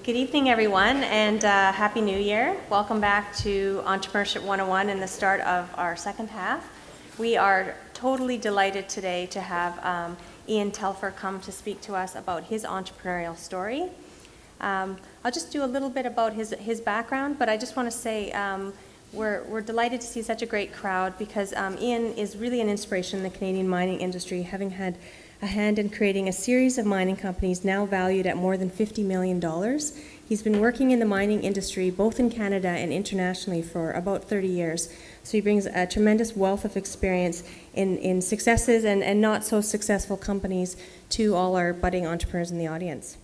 Good evening, everyone, and Happy New Year. Welcome back to Entrepreneurship 101 and the start of our second half. We are totally delighted today to have Ian Telfer come to speak to us about his entrepreneurial story. I'll just do a little bit about his background, but I just want to say we're delighted to see such a great crowd because Ian is really an inspiration in the Canadian mining industry, having had a hand in creating a series of mining companies now valued at more than $50 million. He's been working in the mining industry both in Canada and internationally for about 30 years. So he brings a tremendous wealth of experience in successes and not so successful companies to all our budding entrepreneurs in the audience.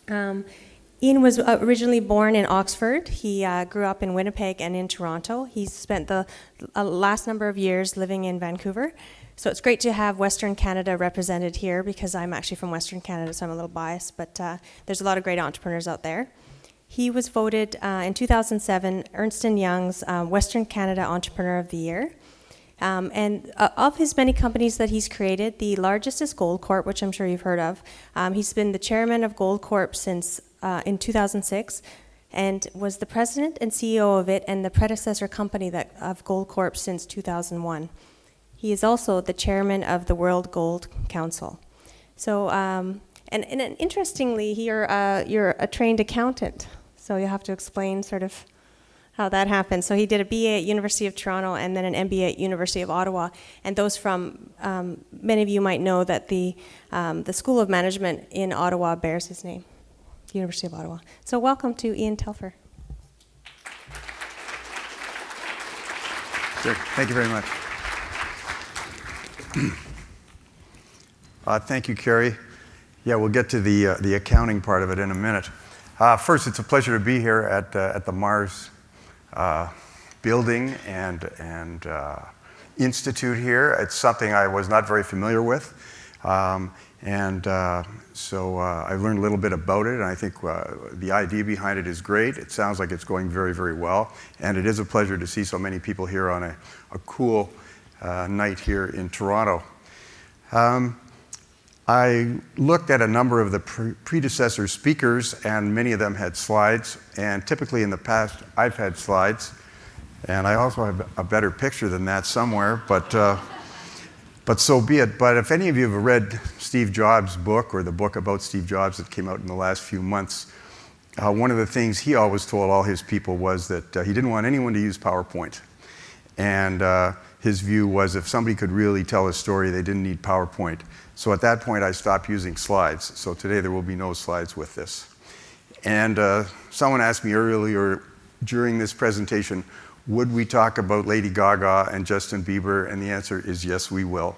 Ian was originally born in Oxford. He grew up in Winnipeg and in Toronto. He spent the last number of years living in Vancouver. So it's great to have Western Canada represented here because I'm actually from Western Canada, so I'm a little biased, but there's a lot of great entrepreneurs out there. He was voted in 2007 Ernst & Young's Western Canada Entrepreneur of the Year. And of his many companies that he's created, the largest is Goldcorp, which I'm sure you've heard of. He's been the chairman of Goldcorp since in 2006 and was the president and CEO of it and the predecessor company of Goldcorp since 2001. He is also the chairman of the World Gold Council. So, and interestingly, you're a trained accountant, so you have to explain sort of how that happened. So he did a BA at University of Toronto and then an MBA at University of Ottawa. And those from, many of you might know that the School of Management in Ottawa bears his name, University of Ottawa. So welcome to Ian Telfer. Sure. Thank you very much. Thank you, Carrie. Yeah, we'll get to the accounting part of it in a minute. First, it's a pleasure to be here at the Mars building and institute here. It's something I was not very familiar with, so I learned a little bit about it, and I think the idea behind it is great. It sounds like it's going very, very well, and it is a pleasure to see so many people here on a cool night here in Toronto. I looked at a number of the predecessor speakers, and many of them had slides, and typically in the past I've had slides, and I also have a better picture than that somewhere, but so be it. But if any of you have read Steve Jobs' book or the book about Steve Jobs that came out in the last few months, one of the things he always told all his people was that he didn't want anyone to use PowerPoint. And his view was if somebody could really tell a story, they didn't need PowerPoint. So at that point, I stopped using slides. So today there will be no slides with this. And someone asked me earlier during this presentation, would we talk about Lady Gaga and Justin Bieber? And the answer is yes, we will.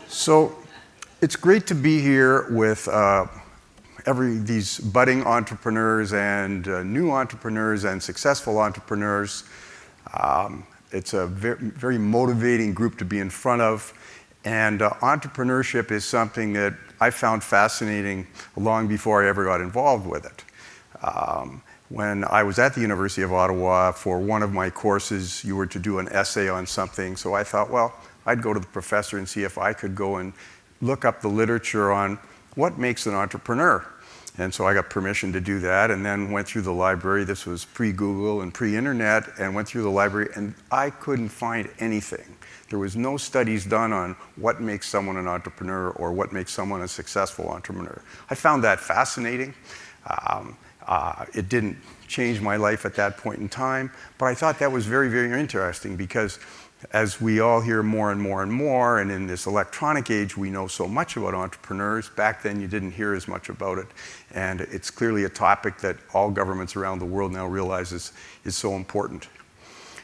So it's great to be here with these budding entrepreneurs and new entrepreneurs and successful entrepreneurs. It's a very, very motivating group to be in front of, and entrepreneurship is something that I found fascinating long before I ever got involved with it. When I was at the University of Ottawa for one of my courses, you were to do an essay on something, so I thought, well, I'd go to the professor and see if I could go and look up the literature on what makes an entrepreneur. And so I got permission to do that and then went through the library. This was pre-Google and pre-internet, and went through the library, and I couldn't find anything. There was no studies done on what makes someone an entrepreneur or what makes someone a successful entrepreneur. I found that fascinating. It didn't change my life at that point in time, but I thought that was very, very interesting because as we all hear more and more and more, and in this electronic age, we know so much about entrepreneurs. Back then, you didn't hear as much about it. And it's clearly a topic that all governments around the world now realize is so important.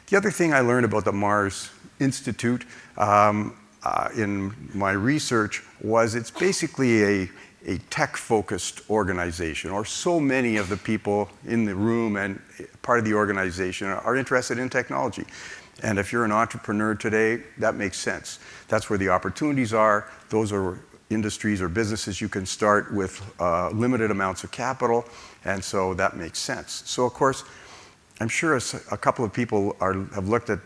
The other thing I learned about the Mars Institute in my research was it's basically a tech-focused organization, or so many of the people in the room and part of the organization are interested in technology. And if you're an entrepreneur today, that makes sense. That's where the opportunities are. Those are industries or businesses you can start with limited amounts of capital, and so that makes sense. So of course, I'm sure a couple of people have looked at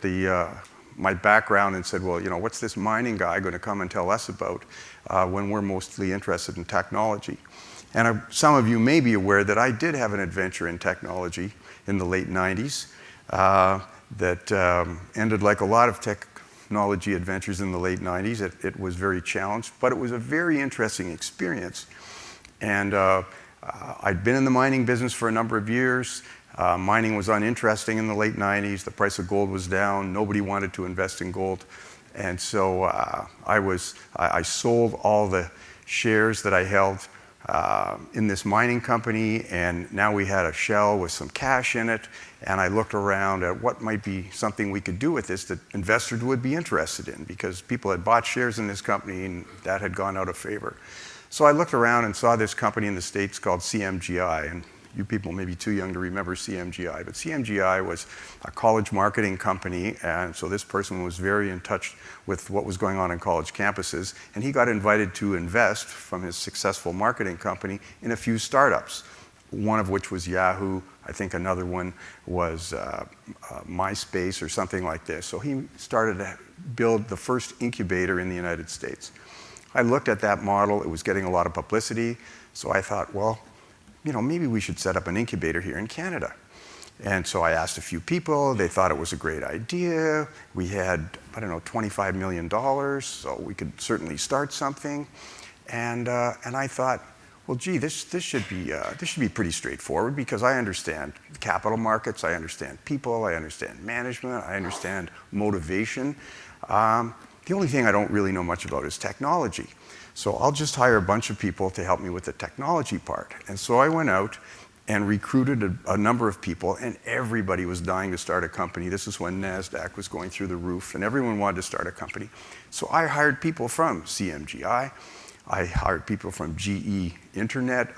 my background and said, well, you know, what's this mining guy going to come and tell us about when we're mostly interested in technology? And some of you may be aware that I did have an adventure in technology in the late 90s that ended like a lot of technology adventures in the late 90s. It was very challenged, but it was a very interesting experience. And I'd been in the mining business for a number of years. Mining was uninteresting in the late 90s. The price of gold was down. Nobody wanted to invest in gold. And so I sold all the shares that I held in this mining company, and now we had a shell with some cash in it, and I looked around at what might be something we could do with this that investors would be interested in, because people had bought shares in this company and that had gone out of favor. So I looked around and saw this company in the States called CMGI, and you people may be too young to remember CMGI, but CMGI was a college marketing company, and so this person was very in touch with what was going on in college campuses, and he got invited to invest from his successful marketing company in a few startups, one of which was Yahoo. I think another one was MySpace or something like this. So he started to build the first incubator in the United States. I looked at that model. It was getting a lot of publicity, so I thought, well, maybe we should set up an incubator here in Canada. And so I asked a few people. They thought it was a great idea. We had, $25 million, so we could certainly start something. And I thought, well, gee, this should be pretty straightforward, because I understand capital markets, I understand people, I understand management, I understand motivation. The only thing I don't really know much about is technology. So I'll just hire a bunch of people to help me with the technology part. And so I went out and recruited a number of people, and everybody was dying to start a company. This is when NASDAQ was going through the roof, and everyone wanted to start a company. So I hired people from CMGI. I hired people from GE Internet.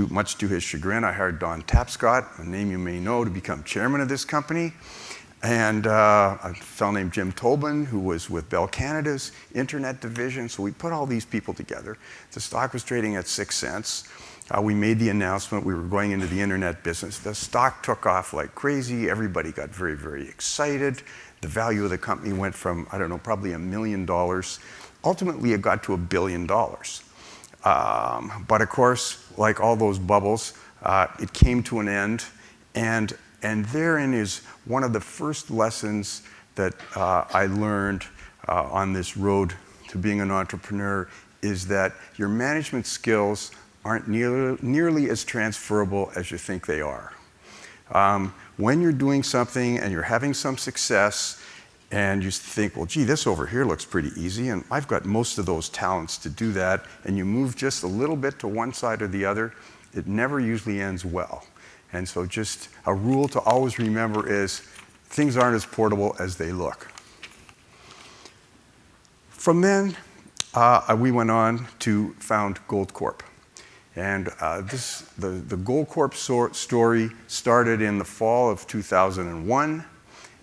Much to his chagrin, I hired Don Tapscott, a name you may know, to become chairman of this company. And a fellow named Jim Tobin, who was with Bell Canada's internet division. So we put all these people together. The stock was trading at 6 cents. We made the announcement we were going into the internet business. The stock took off like crazy. Everybody got very, very excited. The value of the company went from, probably $1 million. Ultimately, it got to $1 billion. But of course, like all those bubbles, it came to an end. And therein is one of the first lessons that I learned on this road to being an entrepreneur, is that your management skills aren't nearly as transferable as you think they are. When you're doing something and you're having some success, and you think, well, gee, this over here looks pretty easy, and I've got most of those talents to do that, and you move just a little bit to one side or the other, it never usually ends well. And so just a rule to always remember is things aren't as portable as they look. From then, we went on to found Goldcorp. And the Goldcorp story started in the fall of 2001,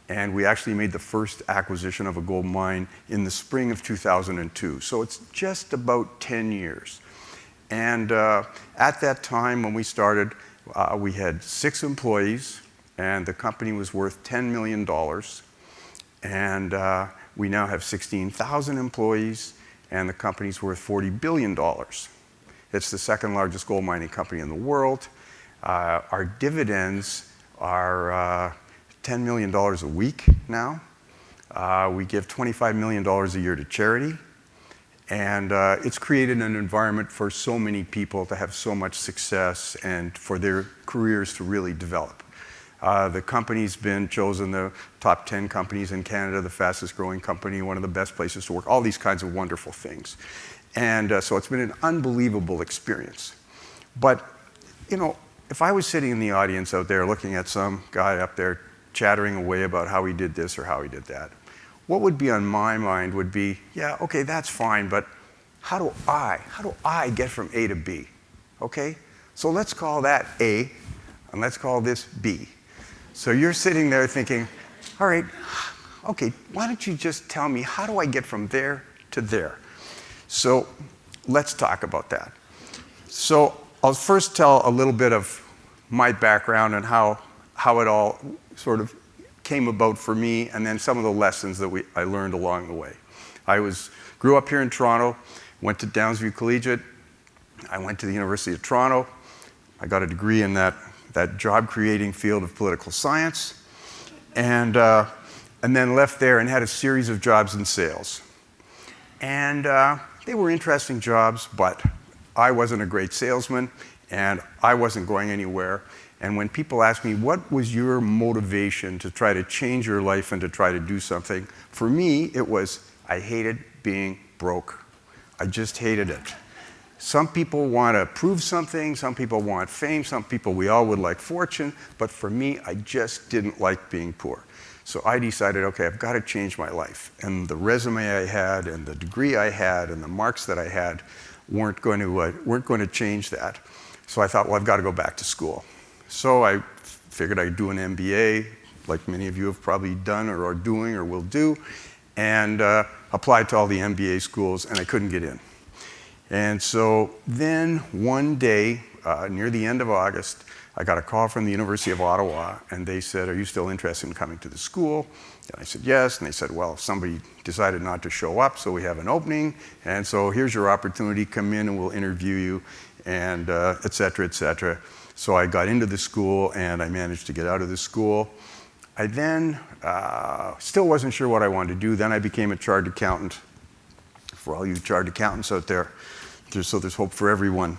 and we actually made the first acquisition of a gold mine in the spring of 2002. So it's just about 10 years. And at that time when we started, we had 6 employees, and the company was worth $10 million. And we now have 16,000 employees, and the company's worth $40 billion. It's the second largest gold mining company in the world. Our dividends are $10 million a week now. We give $25 million a year to charity. And it's created an environment for so many people to have so much success and for their careers to really develop. The company's been chosen the top 10 companies in Canada, the fastest growing company, one of the best places to work, all these kinds of wonderful things. And so it's been an unbelievable experience. But, if I was sitting in the audience out there looking at some guy up there chattering away about how he did this or how he did that, what would be on my mind would be, yeah, okay, that's fine, but how do I get from A to B? Okay? So let's call that A, and let's call this B. So you're sitting there thinking, all right, okay, why don't you just tell me, how do I get from there to there? So let's talk about that. So I'll first tell a little bit of my background and how it all sort of came about for me, and then some of the lessons that I learned along the way. I grew up here in Toronto, went to Downsview Collegiate, I went to the University of Toronto. I got a degree in that job-creating field of political science, and then left there and had a series of jobs in sales. And they were interesting jobs, but I wasn't a great salesman, and I wasn't going anywhere. And when people ask me, what was your motivation to try to change your life and to try to do something? For me, it was, I hated being broke. I just hated it. Some people want to prove something, some people want fame, some people, we all would like fortune, but for me, I just didn't like being poor. So I decided, okay, I've got to change my life. And the resume I had and the degree I had and the marks that I had weren't going to change that. So I thought, well, I've got to go back to school. So I figured I'd do an MBA, like many of you have probably done or are doing or will do, and applied to all the MBA schools, and I couldn't get in. And so then one day, near the end of August, I got a call from the University of Ottawa, and they said, are you still interested in coming to the school? And I said, yes. And they said, well, somebody decided not to show up, so we have an opening, and so here's your opportunity. Come in and we'll interview you, and et cetera, et cetera. So I got into the school, and I managed to get out of the school. I then still wasn't sure what I wanted to do. Then I became a chartered accountant. For all you chartered accountants out there, so there's hope for everyone.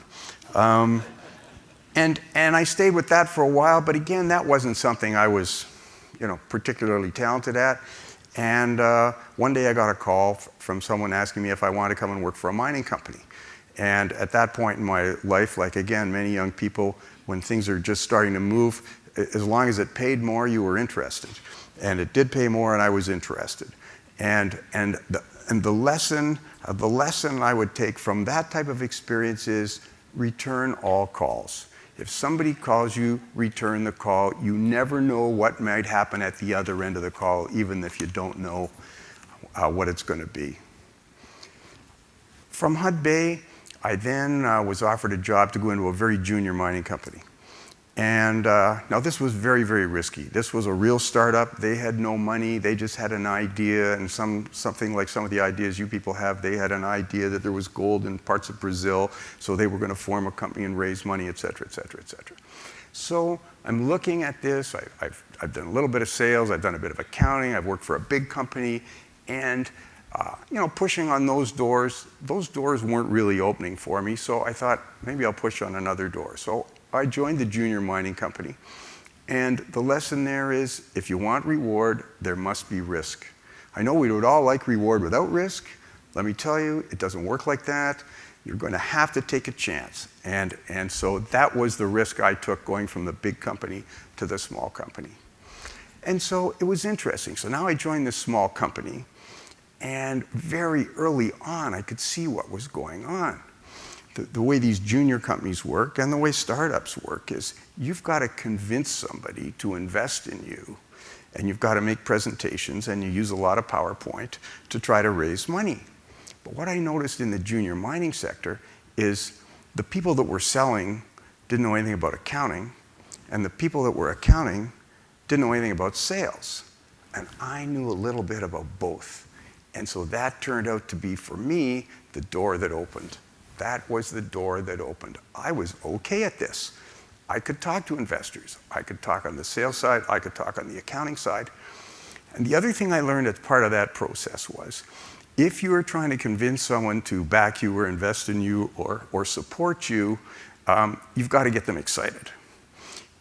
And I stayed with that for a while, but again, that wasn't something I was, particularly talented at. And one day I got a call from someone asking me if I wanted to come and work for a mining company. And at that point in my life, like again, many young people, when things are just starting to move, as long as it paid more, you were interested. And it did pay more, and I was interested. And the lesson I would take from that type of experience is return all calls. If somebody calls you, return the call. You never know what might happen at the other end of the call, even if you don't know what it's going to be. From Hud Bay, I then was offered a job to go into a very junior mining company. And now this was very, very risky. This was a real startup. They had no money. They just had an idea, and something like some of the ideas you people have. They had an idea that there was gold in parts of Brazil, so they were going to form a company and raise money, et cetera, et cetera, et cetera. So I'm looking at this. I've done a little bit of sales. I've done a bit of accounting. I've worked for a big company. And pushing on those doors weren't really opening for me. So I thought, maybe I'll push on another door. So I joined the junior mining company. And the lesson there is, if you want reward, there must be risk. I know we would all like reward without risk. Let me tell you, it doesn't work like that. You're going to have to take a chance. And so that was the risk I took going from the big company to the small company. And so it was interesting. So now I joined this small company. And very early on, I could see what was going on. The way these junior companies work and the way startups work is you've got to convince somebody to invest in you, and you've got to make presentations, and you use a lot of PowerPoint to try to raise money. But what I noticed in the junior mining sector is the people that were selling didn't know anything about accounting, and the people that were accounting didn't know anything about sales. And I knew a little bit about both. And so that turned out to be, for me, the door that opened. That was the door that opened. I was okay at this. I could talk to investors. I could talk on the sales side. I could talk on the accounting side. And the other thing I learned as part of that process was, if you are trying to convince someone to back you or invest in you or support you, you've got to get them excited.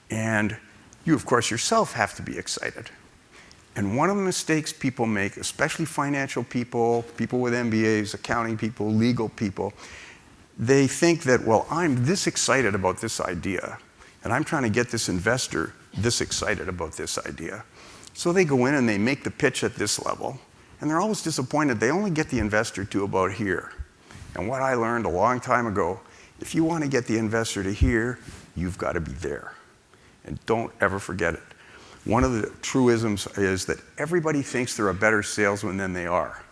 And you, of course, yourself have to be excited. And one of the mistakes people make, especially financial people, people with MBAs, accounting people, legal people, they think that, well, I'm this excited about this idea, and I'm trying to get this investor this excited about this idea. So they go in and they make the pitch at this level, and they're always disappointed. They only get the investor to about here. And what I learned a long time ago, if you want to get the investor to here, you've got to be there. And don't ever forget it. One of the truisms is that everybody thinks they're a better salesman than they are.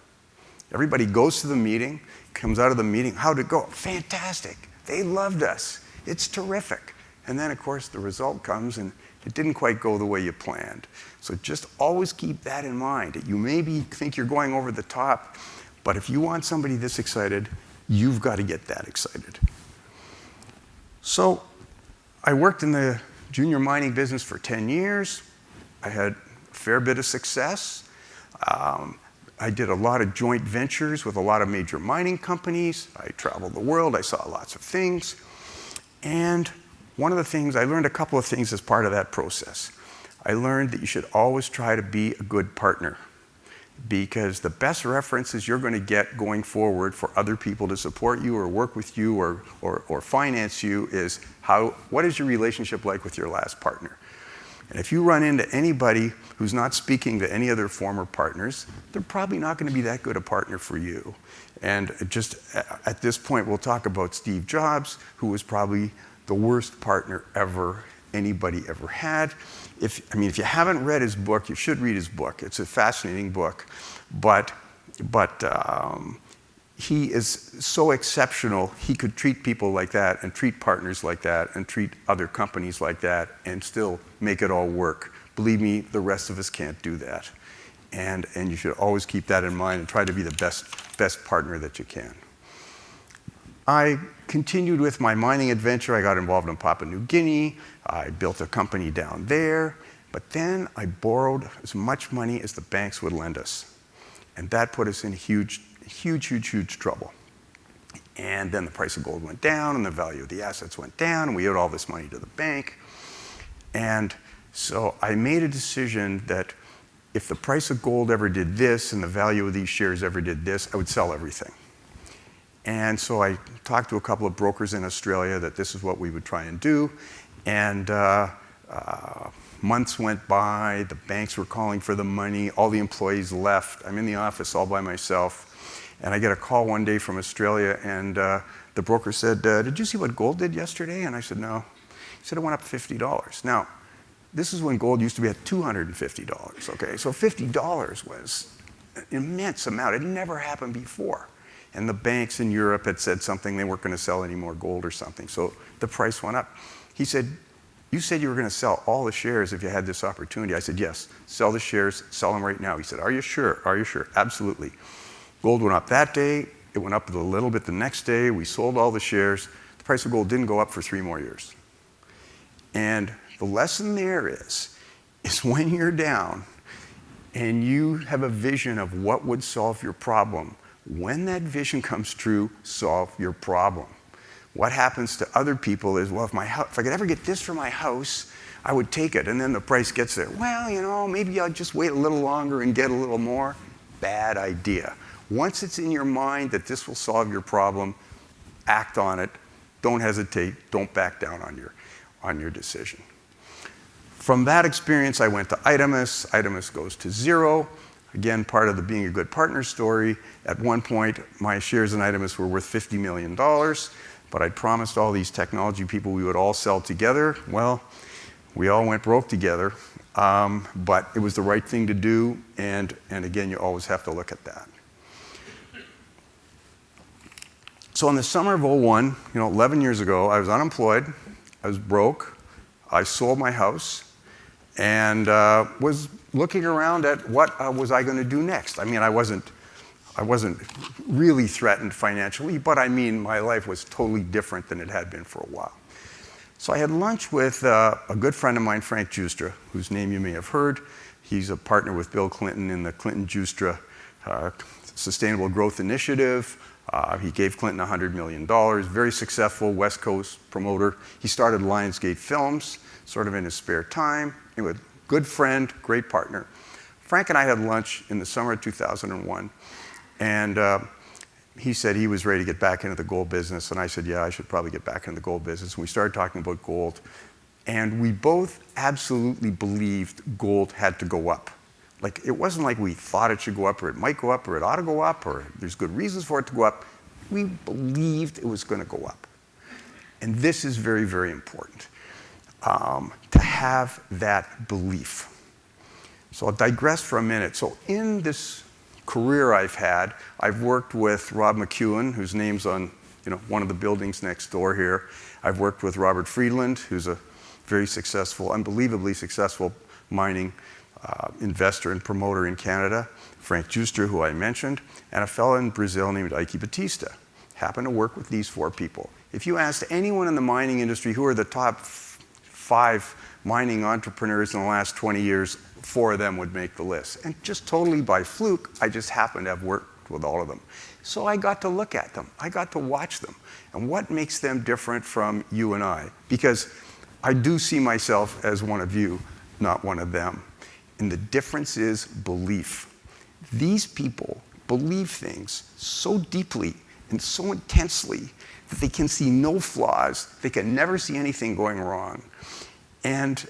Everybody goes to the meeting, comes out of the meeting, how'd it go? Fantastic. They loved us. It's terrific. And then, of course, the result comes, and it didn't quite go the way you planned. So just always keep that in mind. You maybe think you're going over the top, but if you want somebody this excited, you've got to get that excited. So I worked in the junior mining business for 10 years. I had a fair bit of success. I did a lot of joint ventures with a lot of major mining companies. I traveled the world. I saw lots of things. And one of the things, I learned a couple of things as part of that process. I learned that you should always try to be a good partner, because the best references you're going to get going forward for other people to support you or work with you or finance you is what is your relationship like with your last partner? And if you run into anybody who's not speaking to any other former partners, they're probably not going to be that good a partner for you. And just at this point, we'll talk about Steve Jobs, who was probably the worst partner anybody ever had. If you haven't read his book, you should read his book. It's a fascinating book, but he is so exceptional. He could treat people like that and treat partners like that and treat other companies like that and still make it all work. Believe me, the rest of us can't do that. And you should always keep that in mind and try to be the best partner that you can. I continued with my mining adventure. I got involved in Papua New Guinea. I built a company down there. But then I borrowed as much money as the banks would lend us. And that put us in huge trouble. And then the price of gold went down, and the value of the assets went down, and we owed all this money to the bank. And so I made a decision that if the price of gold ever did this and the value of these shares ever did this, I would sell everything. And so I talked to a couple of brokers in Australia that this is what we would try and do. And months went by, the banks were calling for the money, all the employees left. I'm in the office all by myself. And I get a call one day from Australia, and the broker said, did you see what gold did yesterday? And I said, no. He said it went up $50. Now, this is when gold used to be at $250, okay? So $50 was an immense amount. It never happened before. And the banks in Europe had said something, they weren't going to sell any more gold or something. So the price went up. He said, you said you were going to sell all the shares if you had this opportunity. I said, yes, sell the shares, sell them right now. He said, are you sure? Are you sure? Absolutely. Gold went up that day. It went up a little bit the next day. We sold all the shares. The price of gold didn't go up for 3 more years. And the lesson there is when you're down and you have a vision of what would solve your problem, when that vision comes true, solve your problem. What happens to other people is, well, if I could ever get this for my house, I would take it. And then the price gets there. Well, maybe I'll just wait a little longer and get a little more. Bad idea. Once it's in your mind that this will solve your problem, act on it. Don't hesitate. Don't back down on your decision. From that experience, I went to Itemis. Itemis goes to zero. Again, part of the being a good partner story. At one point, my shares in Itemis were worth $50 million, but I promised all these technology people we would all sell together. Well, we all went broke together, but it was the right thing to do, and again, you always have to look at that. So in the summer of 2001, 11 years ago, I was unemployed, I was broke, I sold my house, and was looking around at what was I going to do next. I wasn't really threatened financially, but my life was totally different than it had been for a while. So I had lunch with a good friend of mine, Frank Giustra, whose name you may have heard. He's a partner with Bill Clinton in the Clinton-Giustra Sustainable Growth Initiative. He gave Clinton $100 million, very successful West Coast promoter. He started Lionsgate Films, sort of in his spare time. Anyway, good friend, great partner. Frank and I had lunch in the summer of 2001, and he said he was ready to get back into the gold business, and I said, yeah, I should probably get back into the gold business. And we started talking about gold, and we both absolutely believed gold had to go up. Like, it wasn't like we thought it should go up, or it might go up, or it ought to go up, or there's good reasons for it to go up. We believed it was going to go up. And this is very, very important, to have that belief. So I'll digress for a minute. So in this career I've had, I've worked with Rob McEwen, whose name's on one of the buildings next door here. I've worked with Robert Friedland, who's a very successful, unbelievably successful mining investor and promoter in Canada, Frank Giustra, who I mentioned, and a fellow in Brazil named Ike Batista. Happened to work with these 4 people. If you asked anyone in the mining industry who are the top 5 mining entrepreneurs in the last 20 years, 4 of them would make the list. And just totally by fluke, I just happened to have worked with all of them. So I got to look at them. I got to watch them. And what makes them different from you and I? Because I do see myself as one of you, not one of them. And the difference is belief. These people believe things so deeply and so intensely that they can see no flaws. They can never see anything going wrong. And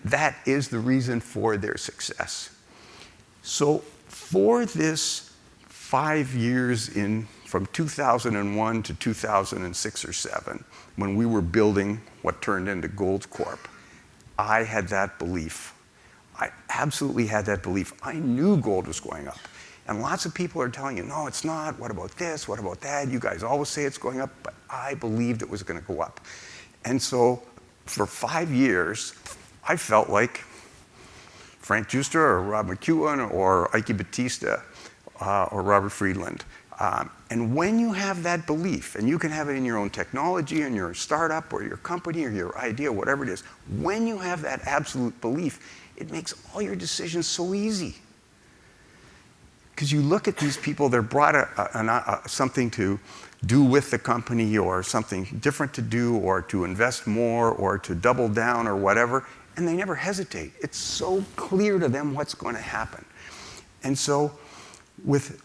that is the reason for their success. So for this 5 years from 2001 to 2006 or 7, when we were building what turned into Goldcorp, I had that belief. I absolutely had that belief. I knew gold was going up. And lots of people are telling you, no, it's not. What about this? What about that? You guys always say it's going up. But I believed it was going to go up. And so for 5 years, I felt like Frank Juster or Rob McEwen or Ike Batista or Robert Friedland. And when you have that belief, and you can have it in your own technology, in your startup or your company or your idea, whatever it is, when you have that absolute belief, it makes all your decisions so easy. Because you look at these people, they're brought something to do with the company or something different to do or to invest more or to double down or whatever, and they never hesitate. It's so clear to them what's going to happen. And so with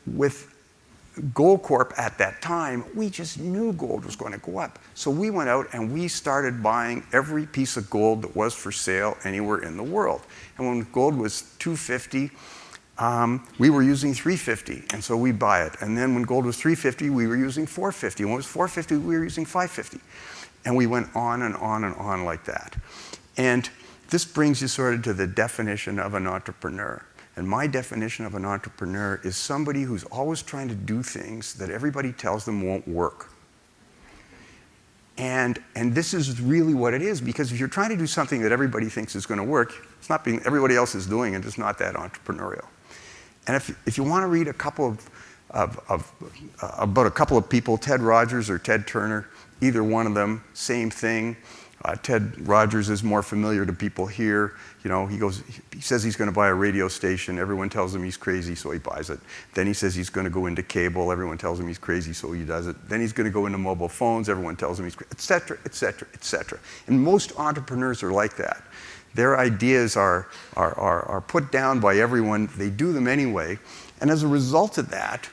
Goldcorp at that time, we just knew gold was going to go up. So we went out and we started buying every piece of gold that was for sale anywhere in the world. And when gold was $250, we were using $350, and so we buy it. And then when gold was $350, we were using $450. When it was $450, we were using $550. And we went on and on and on like that. And this brings you sort of to the definition of an entrepreneur. And my definition of an entrepreneur is somebody who's always trying to do things that everybody tells them won't work. And this is really what it is, because if you're trying to do something that everybody thinks is going to work, it's not being, everybody else is doing it, it's not that entrepreneurial. And if you want to read a couple about a couple of people, Ted Rogers or Ted Turner, either one of them, same thing. Ted Rogers is more familiar to people here. You know, he says he's going to buy a radio station. Everyone tells him he's crazy, so he buys it. Then he says he's going to go into cable. Everyone tells him he's crazy, so he does it. Then he's going to go into mobile phones. Everyone tells him he's crazy, et cetera, et cetera, et cetera. And most entrepreneurs are like that. Their ideas are put down by everyone. They do them anyway. And as a result of that,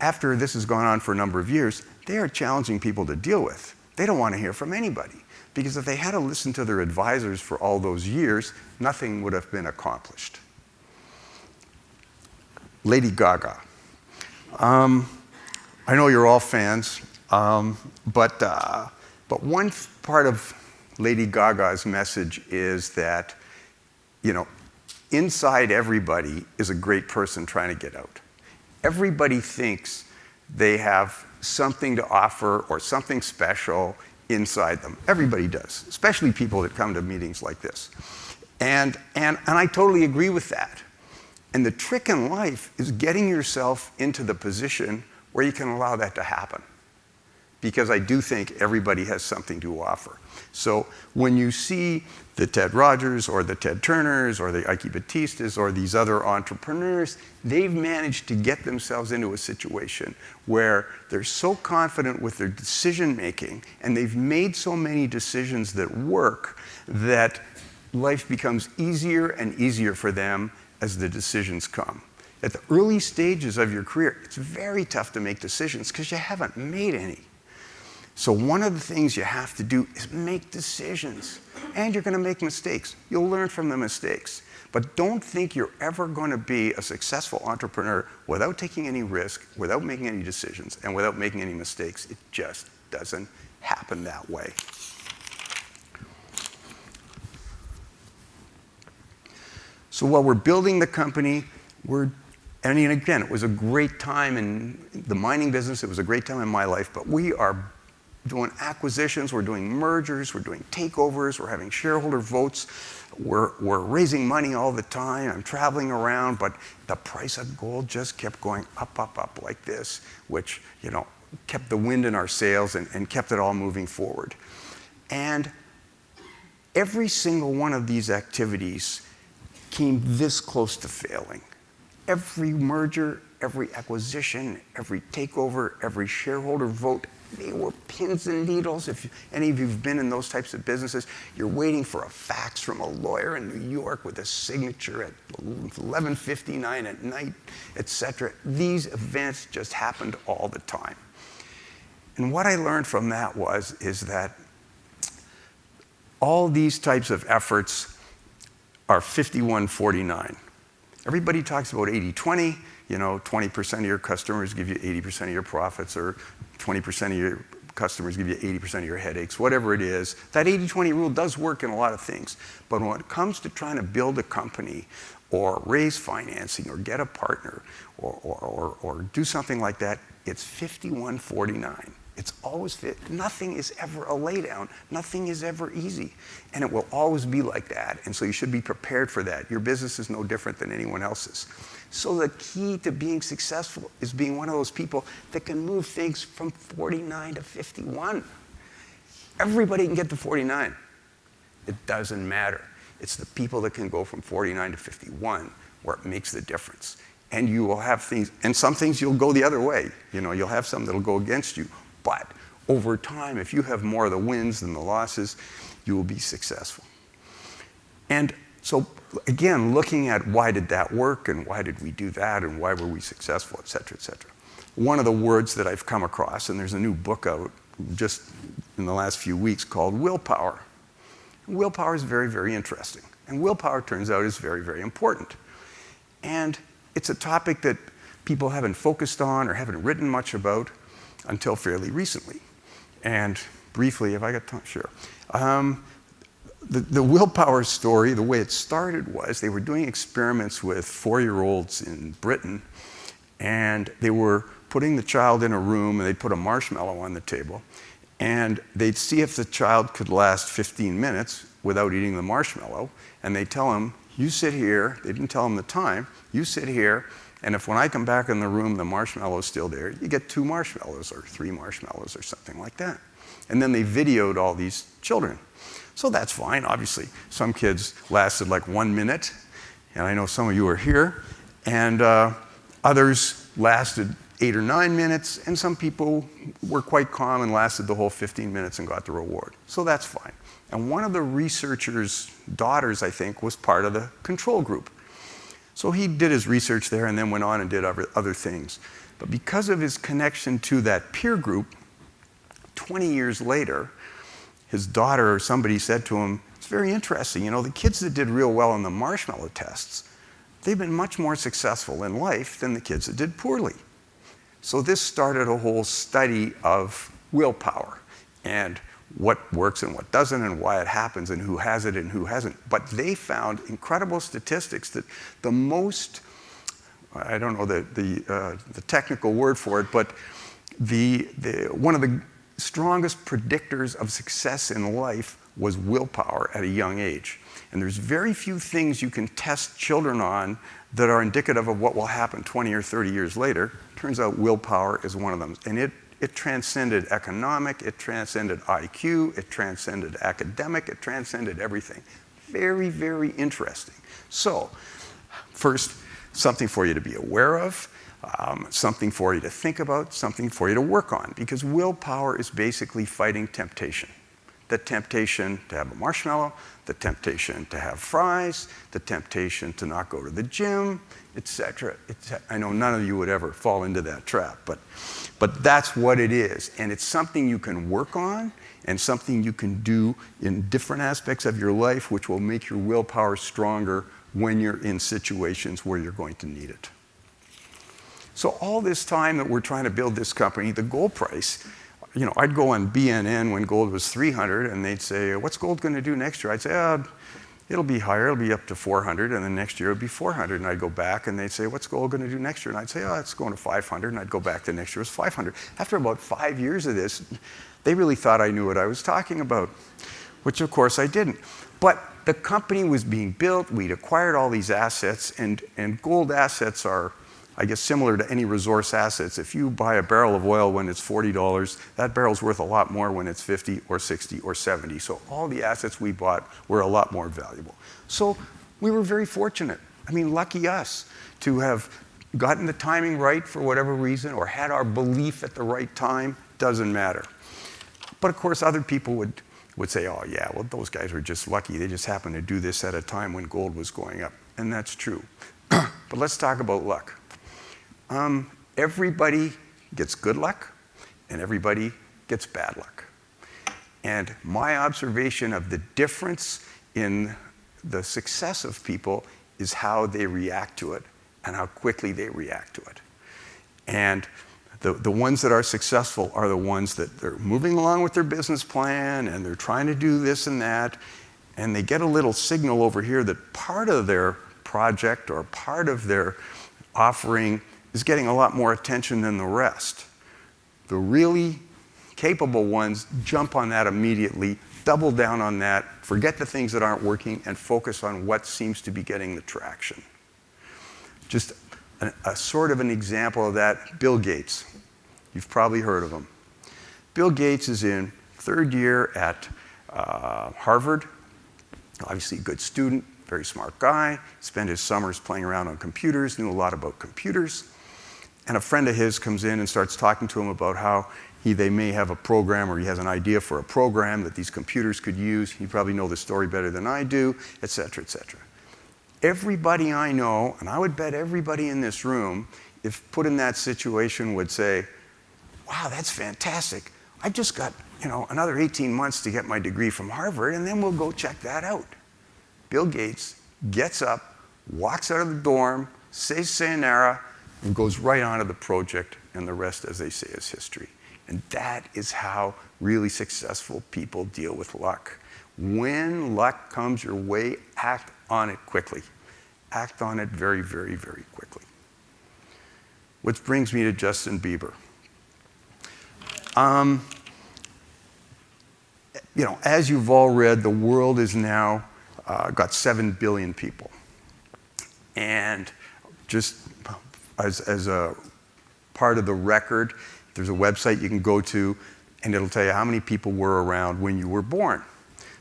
after this has gone on for a number of years, they are challenging people to deal with. They don't want to hear from anybody. Because if they had to listen to their advisors for all those years, nothing would have been accomplished. Lady Gaga. I know you're all fans, but one part of Lady Gaga's message is that, you know, inside everybody is a great person trying to get out. Everybody thinks they have something to offer or something special inside them. Everybody does, especially people that come to meetings like this. And I totally agree with that. And the trick in life is getting yourself into the position where you can allow that to happen. Because I do think everybody has something to offer. So when you see the Ted Rogers or the Ted Turners or the Ike Batistas or these other entrepreneurs, they've managed to get themselves into a situation where they're so confident with their decision making and they've made so many decisions that work that life becomes easier and easier for them as the decisions come. At the early stages of your career, it's very tough to make decisions because you haven't made any. So one of the things you have to do is make decisions. And you're going to make mistakes. You'll learn from the mistakes. But don't think you're ever going to be a successful entrepreneur without taking any risk, without making any decisions, and without making any mistakes. It just doesn't happen that way. So while we're building the company, again, it was a great time in the mining business. It was a great time in my life. But we are doing acquisitions, we're doing mergers, we're doing takeovers, we're having shareholder votes, we're raising money all the time, I'm traveling around, but the price of gold just kept going up, up, up like this, which, you know, kept the wind in our sails and kept it all moving forward. And every single one of these activities came this close to failing. Every merger, every acquisition, every takeover, every shareholder vote, they were pins and needles. If any of you have been in those types of businesses, you're waiting for a fax from a lawyer in New York with a signature at 11:59 at night, etc. These events just happened all the time. And what I learned from that is that all these types of efforts are 51-49. Everybody talks about 80-20, 20% of your customers give you 80% of your profits, or 20% of your customers give you 80% of your headaches, whatever it is. That 80-20 rule does work in a lot of things. But when it comes to trying to build a company or raise financing or get a partner or do something like that, it's 51-49. It's always fit. Nothing is ever a laydown. Nothing is ever easy. And it will always be like that. And so you should be prepared for that. Your business is no different than anyone else's. So the key to being successful is being one of those people that can move things from 49 to 51. Everybody can get to 49. It doesn't matter. It's the people that can go from 49 to 51 where it makes the difference. And you will have things, and some things you'll go the other way. You'll have some that'll go against you. But over time, if you have more of the wins than the losses, you will be successful. And so, again, looking at why did that work, and why did we do that, and why were we successful, et cetera, et cetera. One of the words that I've come across, and there's a new book out just in the last few weeks called willpower. Willpower is very, very interesting. And willpower, turns out, is very, very important. And it's a topic that people haven't focused on or haven't written much about until fairly recently. And briefly, if I got time, sure. The willpower story, the way it started was they were doing experiments with 4-year-olds in Britain, and they were putting the child in a room, and they'd put a marshmallow on the table, and they'd see if the child could last 15 minutes without eating the marshmallow, and they'd tell him, you sit here, they didn't tell him the time, you sit here, and if when I come back in the room the marshmallow is still there, you get 2 marshmallows or 3 marshmallows or something like that. And then they videoed all these children. So that's fine, obviously. Some kids lasted like 1 minute, and I know some of you are here, and others lasted 8 or 9 minutes, and some people were quite calm and lasted the whole 15 minutes and got the reward. So that's fine. And one of the researchers' daughters, I think, was part of the control group. So he did his research there and then went on and did other things. But because of his connection to that peer group, 20 years later, his daughter or somebody said to him, it's very interesting, the kids that did real well on the marshmallow tests, they've been much more successful in life than the kids that did poorly. So this started a whole study of willpower and what works and what doesn't and why it happens and who has it and who hasn't. But they found incredible statistics that the most, I don't know the technical word for it, but one of the strongest predictors of success in life was willpower at a young age. And there's very few things you can test children on that are indicative of what will happen 20 or 30 years later. Turns out willpower is one of them. And it transcended economic, it transcended IQ, it transcended academic, it transcended everything. Very, very interesting. So, first, something for you to be aware of, something for you to think about, something for you to work on, because willpower is basically fighting temptation. The temptation to have a marshmallow, the temptation to have fries, the temptation to not go to the gym, etc. I know none of you would ever fall into that trap, but that's what it is. And it's something you can work on and something you can do in different aspects of your life, which will make your willpower stronger when you're in situations where you're going to need it. So all this time that we're trying to build this company, the gold price, I'd go on BNN when gold was 300, and they'd say, what's gold going to do next year? I'd say, it'll be higher, it'll be up to 400, and then next year it'll be 400. And I'd go back, and they'd say, what's gold going to do next year? And I'd say, it's going to 500, and I'd go back to next year, it was 500. After about 5 years of this, they really thought I knew what I was talking about, which of course I didn't. But the company was being built, we'd acquired all these assets, and gold assets are I guess similar to any resource assets, if you buy a barrel of oil when it's $40, that barrel's worth a lot more when it's 50 or 60 or 70. So all the assets we bought were a lot more valuable. So we were very fortunate. I mean, lucky us to have gotten the timing right for whatever reason or had our belief at the right time, doesn't matter. But of course, other people would say, oh yeah, well, those guys were just lucky. They just happened to do this at a time when gold was going up. And that's true. But let's talk about luck. Everybody gets good luck, and everybody gets bad luck. And my observation of the difference in the success of people is how they react to it and how quickly they react to it. And the ones that are successful are the ones that they're moving along with their business plan and they're trying to do this and that, and they get a little signal over here that part of their project or part of their offering is getting a lot more attention than the rest. The really capable ones jump on that immediately, double down on that, forget the things that aren't working, and focus on what seems to be getting the traction. Just a sort of an example of that, Bill Gates. You've probably heard of him. Bill Gates is in third year at Harvard. Obviously a good student, very smart guy, spent his summers playing around on computers, knew a lot about computers. And a friend of his comes in and starts talking to him about how they may have a program, or he has an idea for a program that these computers could use. You probably know the story better than I do, et cetera, et cetera. Everybody I know, and I would bet everybody in this room, if put in that situation, would say, wow, that's fantastic. I've just got, another 18 months to get my degree from Harvard, and then we'll go check that out. Bill Gates gets up, walks out of the dorm, says sayonara, and goes right on to the project, and the rest, as they say, is history. And that is how really successful people deal with luck. When luck comes your way, act on it quickly. Act on it very, very, very quickly. Which brings me to Justin Bieber. As you've all read, the world is now got 7 billion people. And just as a part of the record, there's a website you can go to, and it'll tell you how many people were around when you were born.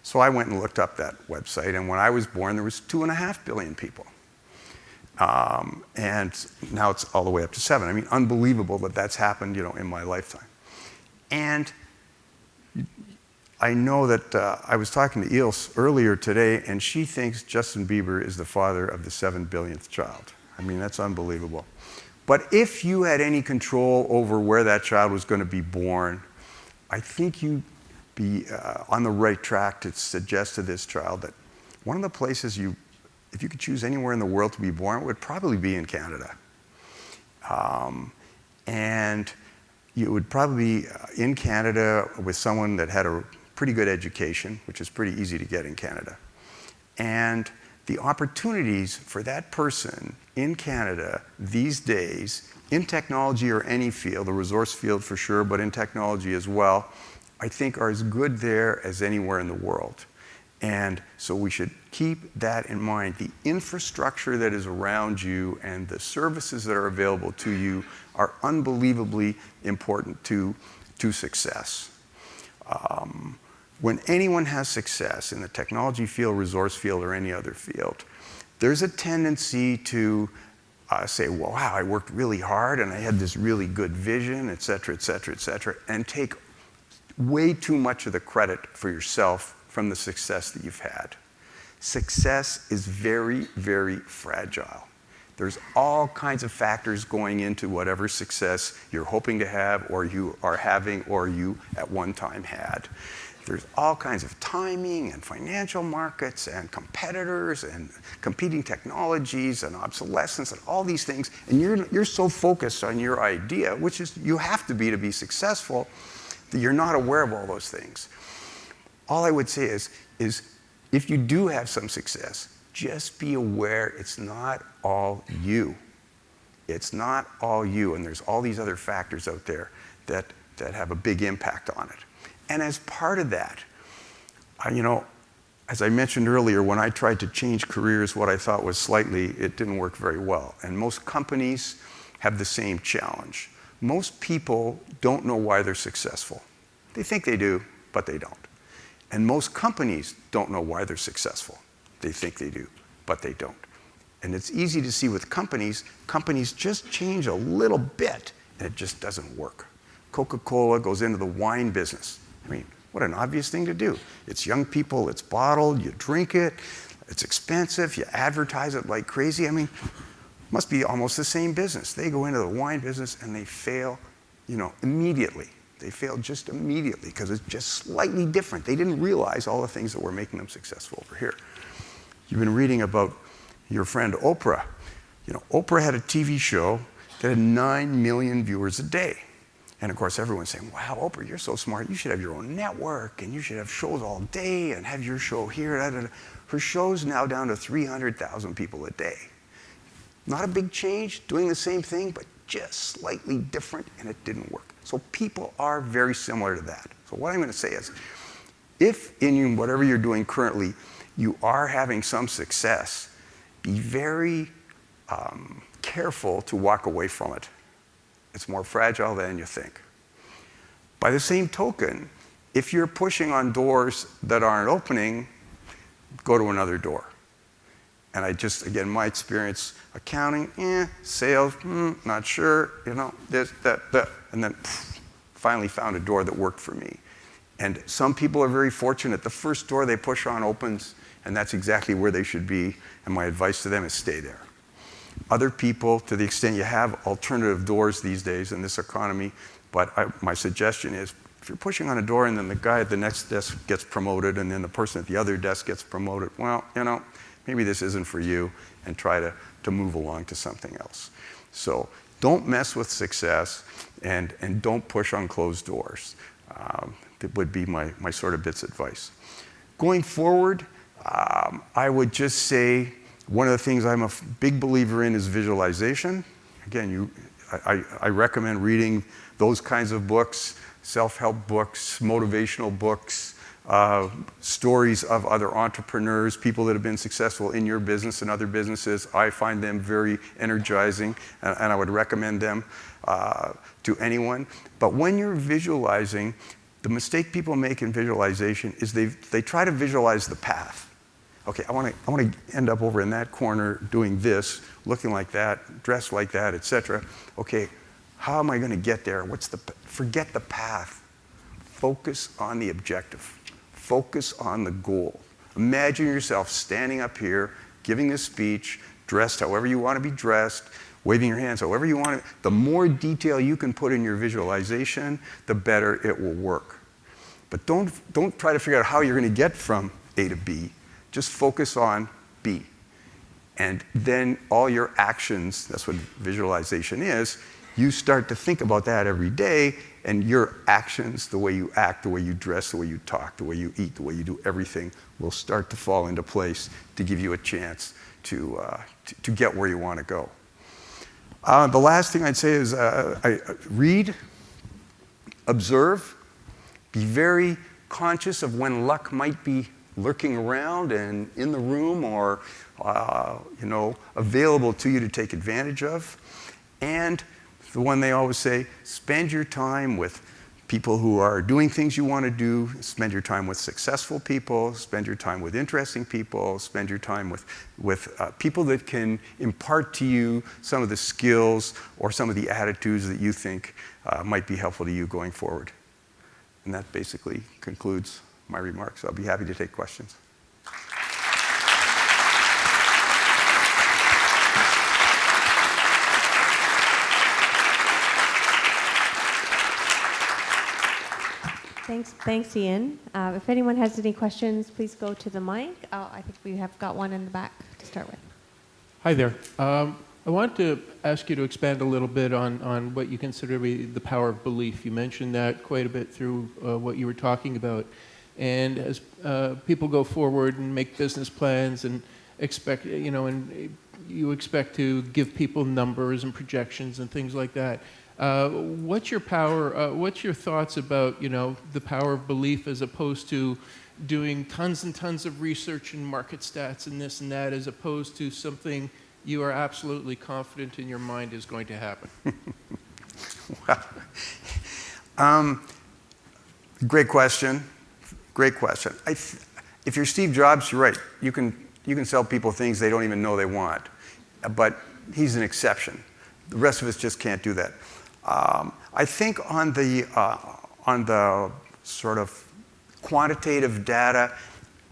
So I went and looked up that website, and when I was born, there was 2.5 billion people. And now it's all the way up to 7. I mean, unbelievable that that's happened, in my lifetime. And I know that I was talking to Ilse earlier today, and she thinks Justin Bieber is the father of the 7 billionth child. I mean, that's unbelievable. But if you had any control over where that child was going to be born, I think you'd be on the right track to suggest to this child that one of the places if you could choose anywhere in the world to be born, it would probably be in Canada. And you would probably be in Canada with someone that had a pretty good education, which is pretty easy to get in Canada. And the opportunities for that person in Canada these days, in technology or any field, the resource field for sure, but in technology as well, I think are as good there as anywhere in the world. And so we should keep that in mind. The infrastructure that is around you and the services that are available to you are unbelievably important to success. When anyone has success in the technology field, resource field, or any other field, there's a tendency to say, well, wow, I worked really hard and I had this really good vision, et cetera, et cetera, et cetera, and take way too much of the credit for yourself from the success that you've had. Success is very, very fragile. There's all kinds of factors going into whatever success you're hoping to have, or you are having, or you at one time had. There's all kinds of timing and financial markets and competitors and competing technologies and obsolescence and all these things. And you're so focused on your idea, which is you have to be successful, that you're not aware of all those things. All I would say is if you do have some success, just be aware it's not all you. It's not all you, and there's all these other factors out there that have a big impact on it. And as part of that, as I mentioned earlier, when I tried to change careers, what I thought was it didn't work very well. And most companies have the same challenge. Most people don't know why they're successful. They think they do, but they don't. And most companies don't know why they're successful. They think they do, but they don't. And it's easy to see with companies just change a little bit, and it just doesn't work. Coca-Cola goes into the wine business. I mean, what an obvious thing to do. It's young people, it's bottled, you drink it, it's expensive, you advertise it like crazy. I mean, it must be almost the same business. They go into the wine business and they fail, immediately. They fail just immediately because it's just slightly different. They didn't realize all the things that were making them successful over here. You've been reading about your friend Oprah. Oprah had a TV show that had 9 million viewers a day. And of course, everyone's saying, wow, Oprah, you're so smart. You should have your own network, and you should have shows all day, and have your show here. Da, da, da. Her show's now down to 300,000 people a day. Not a big change, doing the same thing, but just slightly different, and it didn't work. So people are very similar to that. So what I'm going to say is, if in whatever you're doing currently, you are having some success, be very careful to walk away from it. It's more fragile than you think. By the same token, if you're pushing on doors that aren't opening, go to another door. And again, my experience, accounting, sales, not sure, this, that, and then finally found a door that worked for me. And some people are very fortunate. The first door they push on opens, and that's exactly where they should be. And my advice to them is stay there. Other people, to the extent you have alternative doors these days in this economy, but my suggestion is, if you're pushing on a door and then the guy at the next desk gets promoted and then the person at the other desk gets promoted, well, maybe this isn't for you, and try to move along to something else. So don't mess with success, and don't push on closed doors. That would be my sort of bits advice. Going forward, I would just say, one of the things I'm a big believer in is visualization. Again, I recommend reading those kinds of books, self-help books, motivational books, stories of other entrepreneurs, people that have been successful in your business and other businesses. I find them very energizing, and I would recommend them to anyone. But when you're visualizing, the mistake people make in visualization is they try to visualize the path. Okay, I want to end up over in that corner doing this, looking like that, dressed like that, etc. Okay, how am I going to get there? Forget the path. Focus on the objective. Focus on the goal. Imagine yourself standing up here, giving a speech, dressed however you want to be dressed, waving your hands however you want to. The more detail you can put in your visualization, the better it will work. But don't try to figure out how you're going to get from A to B. Just focus on B. And then all your actions, that's what visualization is, you start to think about that every day, and your actions, the way you act, the way you dress, the way you talk, the way you eat, the way you do everything, will start to fall into place to give you a chance to get where you want to go. The last thing I'd say is read, observe, be very conscious of when luck might be lurking around and in the room, or available to you to take advantage of. And the one they always say, spend your time with people who are doing things you want to do, spend your time with successful people, spend your time with interesting people, spend your time with people that can impart to you some of the skills or some of the attitudes that you think might be helpful to you going forward. And that basically concludes my remarks. I'll be happy to take questions. Thanks, Ian. If anyone has any questions, please go to the mic. I think we have got one in the back to start with. Hi there. I want to ask you to expand a little bit on what you consider to be the power of belief. You mentioned that quite a bit through what you were talking about. And as people go forward and make business plans and expect, and you expect to give people numbers and projections and things like that. What's your power? What's your thoughts about, the power of belief as opposed to doing tons and tons of research and market stats and this and that, as opposed to something you are absolutely confident in your mind is going to happen? Well, great question. Great question. If you're Steve Jobs, you're right. You can sell people things they don't even know they want. But he's an exception. The rest of us just can't do that. I think on the sort of quantitative data,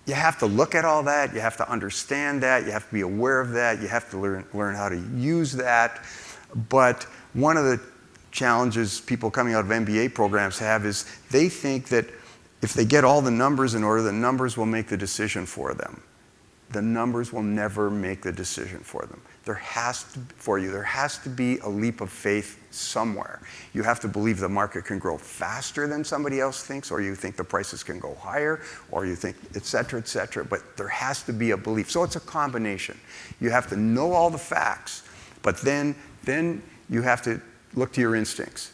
you have to look at all that, you have to understand that, you have to be aware of that, you have to learn how to use that. But one of the challenges people coming out of MBA programs have is they think that if they get all the numbers in order, the numbers will make the decision for them. The numbers will never make the decision for them. There has to be a leap of faith somewhere. You have to believe the market can grow faster than somebody else thinks, or you think the prices can go higher, or you think, et cetera, but there has to be a belief. So it's a combination. You have to know all the facts, but then you have to look to your instincts.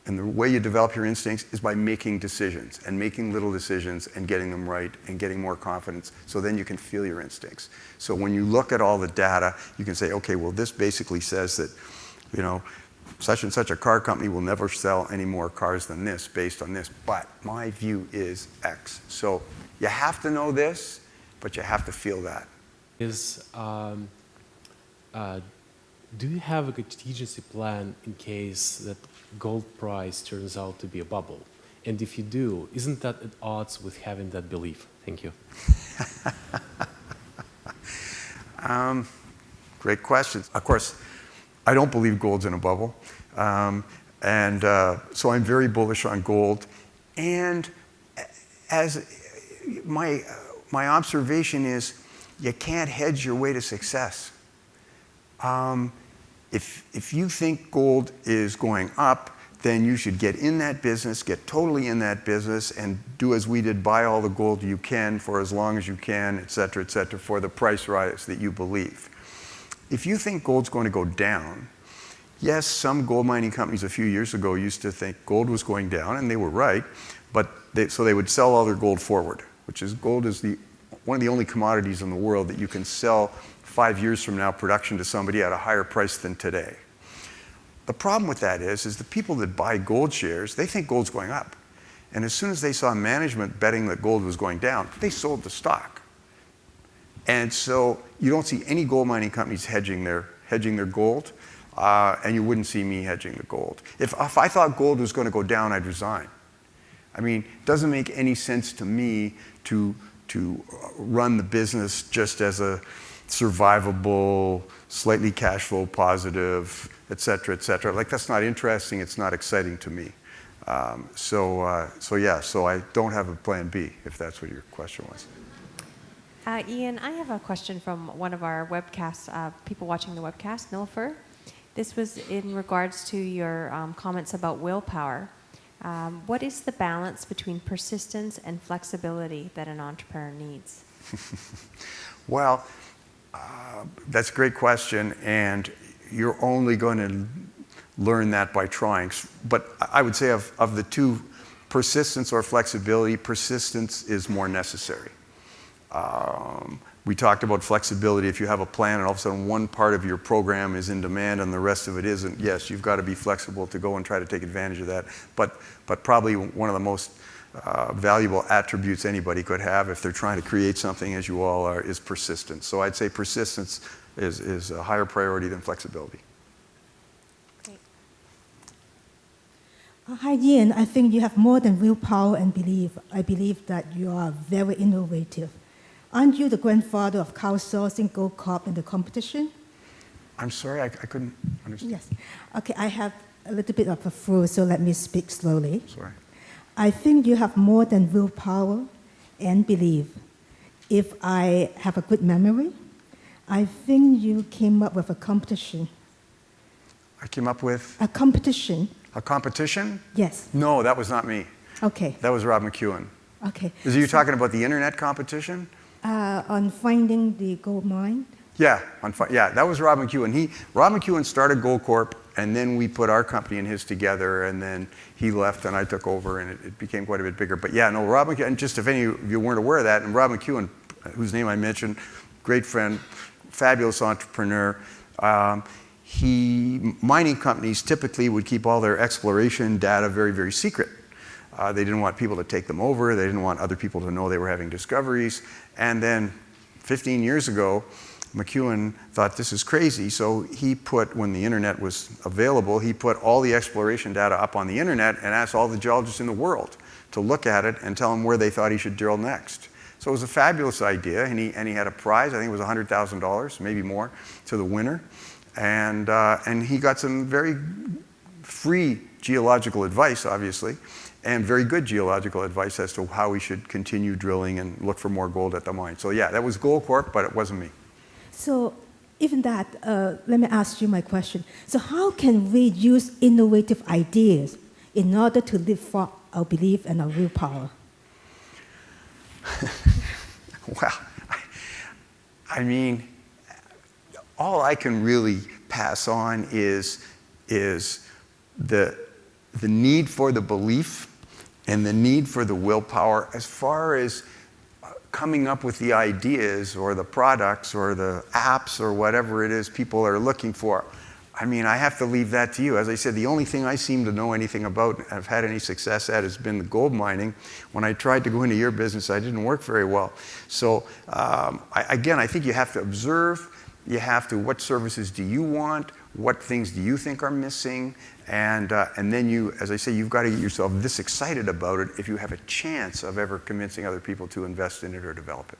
And the way you develop your instincts is by making decisions and making little decisions and getting them right and getting more confidence, so then you can feel your instincts. So when you look at all the data, you can say, okay, well, this basically says that, such and such a car company will never sell any more cars than this based on this, but my view is X. So you have to know this, but you have to feel that. Do you have a contingency plan in case that gold price turns out to be a bubble? And if you do, isn't that at odds with having that belief? Thank you. Great questions. Of course, I don't believe gold's in a bubble. So I'm very bullish on gold. And as my observation is, you can't hedge your way to success. If you think gold is going up, then you should get in that business, get totally in that business, and do as we did, buy all the gold you can for as long as you can, et cetera, for the price rise that you believe. If you think gold's going to go down, yes, some gold mining companies a few years ago used to think gold was going down, and they were right, so they would sell all their gold forward, which is gold is one of the only commodities in the world that you can sell 5 years from now production to somebody at a higher price than today. The problem with that is the people that buy gold shares, they think gold's going up. And as soon as they saw management betting that gold was going down, they sold the stock. And so you don't see any gold mining companies hedging their gold, and you wouldn't see me hedging the gold. If I thought gold was going to go down, I'd resign. I mean, it doesn't make any sense to me to run the business just as a survivable, slightly cash flow positive, et cetera. Like, that's not interesting, it's not exciting to me. So I don't have a plan B, if that's what your question was. Ian, I have a question from one of our webcasts, people watching the webcast, Nilfer. This was in regards to your comments about willpower. What is the balance between persistence and flexibility that an entrepreneur needs? Well, that's a great question, and you're only going to learn that by trying. But I would say of the two, persistence or flexibility, persistence is more necessary. We talked about flexibility. If you have a plan and all of a sudden one part of your program is in demand and the rest of it isn't, yes, you've got to be flexible to go and try to take advantage of that. But probably one of the most valuable attributes anybody could have if they're trying to create something, as you all are, is persistence. So I'd say persistence is a higher priority than flexibility. Great. Hi, Ian. I think you have more than willpower and belief. I believe that you are very innovative. Aren't you the grandfather of crowdsourcing Goldcorp in the competition? I'm sorry, I couldn't understand. Yes. Okay, I have a little bit of a flu, so let me speak slowly. Sorry. I think you have more than willpower and belief. If I have a good memory, I think you came up with a competition. I came up with A competition? a competition? Yes. No, that was not me. Okay. That was Rob McEwen. Okay. Is you talking about the internet competition? On finding the gold mine? Yeah, that was Rob McEwen. Rob McEwen started Goldcorp, and then we put our company and his together, and then he left and I took over, and it became quite a bit bigger. But yeah, no, Rob McEwen, just if any of you weren't aware of that, and Rob McEwen, whose name I mentioned, great friend fabulous entrepreneur. Mining companies typically would keep all their exploration data very, very secret. They didn't want people to take them over. They didn't want other people to know they were having discoveries. And then 15 years ago, McEwen thought this is crazy, so he put, when the internet was available, he put all the exploration data up on the internet and asked all the geologists in the world to look at it and tell him where they thought he should drill next. So it was a fabulous idea, and he had a prize. I think it was $100,000, maybe more, to the winner. And he got some very free geological advice, obviously, and very good geological advice as to how we should continue drilling and look for more gold at the mine. So yeah, that was Goldcorp, but it wasn't me. So even that, let me ask you my question. So how can we use innovative ideas in order to live for our belief and our willpower? Well, I mean, all I can really pass on is the need for the belief and the need for the willpower as far as coming up with the ideas or the products or the apps or whatever it is people are looking for. I mean, I have to leave that to you. As I said, the only thing I seem to know anything about and have had any success at has been the gold mining. When I tried to go into your business, I didn't work very well. So again, I think you have to observe. You have to, what services do you want? What things do you think are missing? And then you, as I say, you've got to get yourself this excited about it if you have a chance of ever convincing other people to invest in it or develop it.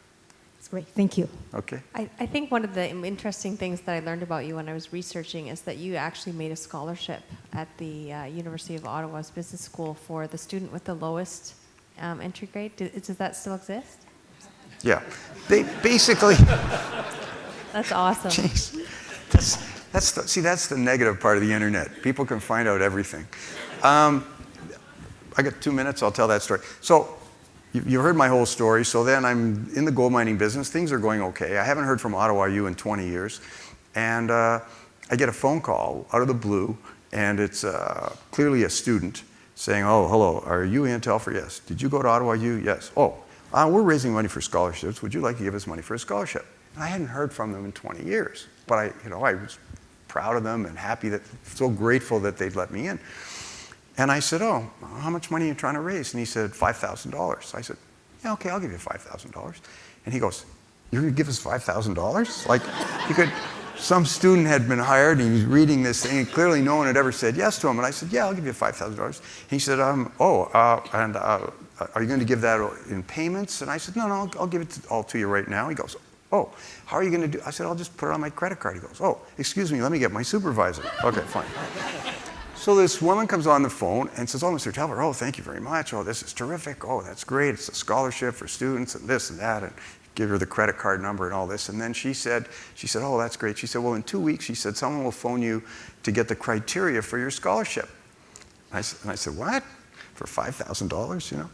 That's great. Thank you. Okay. I think one of the interesting things that I learned about you when I was researching is that you actually made a scholarship at the University of Ottawa's Business School for the student with the lowest entry grade. Does that still exist? Yeah. They basically... That's awesome. Jeez. That's the negative part of the internet. People can find out everything. I got 2 minutes, I'll tell that story. So you heard my whole story. So then I'm in the gold mining business. Things are going okay. I haven't heard from Ottawa U in 20 years. And I get a phone call out of the blue, and it's clearly a student saying, oh, hello, are you Ian Telfer? Yes. Did you go to Ottawa U? Yes. Oh, we're raising money for scholarships. Would you like to give us money for a scholarship? And I hadn't heard from them in 20 years. But I was proud of them and happy, so grateful that they'd let me in. And I said, oh, how much money are you trying to raise? And he said, $5,000. I said, yeah, okay, I'll give you $5,000. And he goes, you're going to give us $5,000? Like, some student had been hired, and he was reading this thing, and clearly no one had ever said yes to him. And I said, yeah, I'll give you $5,000. He said, are you going to give that in payments? And I said, no, I'll give it all to you right now. He goes, oh, how are you going to do? I said, I'll just put it on my credit card. He goes, oh, excuse me, let me get my supervisor. Okay, fine. So this woman comes on the phone and says, oh, Mr. Telfer, oh, thank you very much. Oh, this is terrific. Oh, that's great. It's a scholarship for students and this and that. And give her the credit card number and all this. And then she said, oh, that's great. She said, well, in 2 weeks, she said, someone will phone you to get the criteria for your scholarship. And I said, what? For $5,000, you know?